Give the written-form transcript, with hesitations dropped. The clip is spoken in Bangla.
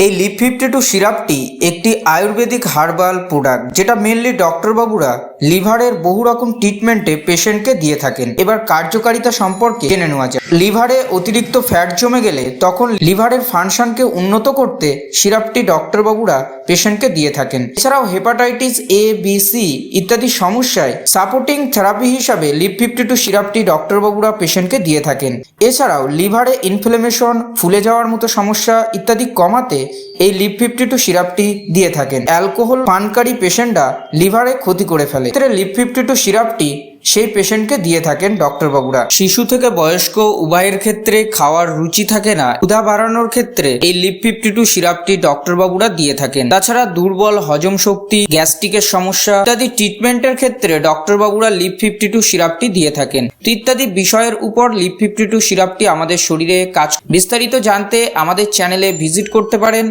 এই লিভ 52 সিরাপটি একটি আয়ুর্বেদিক হার্বাল প্রোডাক্ট, যেটা মেনলি ডক্টর বাবুরা লিভারের বহু রকম ট্রিটমেন্টে পেশেন্টকে দিয়ে থাকেন। এবার কার্যকারিতা সম্পর্কে জেনে নেওয়া যায়। লিভারে অতিরিক্ত ফ্যাট জমে গেলে তখন লিভারের ফাংশনকে উন্নত করতে সিরাপটি ডক্টর বাবুরা পেশেন্টকে দিয়ে থাকেন। এছাড়াও হেপাটাইটিস এ, বি, সি ইত্যাদি সমস্যায় সাপোর্টিং থেরাপি হিসাবে লিভ 52 সিরাপটি ডক্টর বাবুরা পেশেন্টকে দিয়ে থাকেন। এছাড়াও লিভারে ইনফ্লেমেশন, ফুলে যাওয়ার মতো সমস্যা ইত্যাদি কমাতে এই লিভ 52 সিরাপটি দিয়ে থাকেন। অ্যালকোহল পানকারী পেশেন্টরা লিভারে ক্ষতি করে ফেলে, এক্ষেত্রে লিভ 52 সিরাপটি সেই পেশেন্টকে দিয়ে থাকেন ডক্টর বাবুরা। শিশু থেকে বয়স্ক উভয়ের ক্ষেত্রে খাওয়ার রুচি থাকে না, ক্ষুধা বাড়ানোর ক্ষেত্রে এই লিভ 52 সিরাপটি ডক্টর বাবুরা দিয়ে থাকেন। তাছাড়া দুর্বল হজম শক্তি, গ্যাস্ট্রিকের সমস্যা ইত্যাদি ট্রিটমেন্টের ক্ষেত্রে ডক্টর বাবুরা লিভ 52 সিরাপটি দিয়ে থাকেন। ইত্যাদি বিষয়ের উপর লিভ 52 সিরাপটি আমাদের শরীরে কাজ। বিস্তারিত জানতে আমাদের চ্যানেলে ভিজিট করতে পারেন।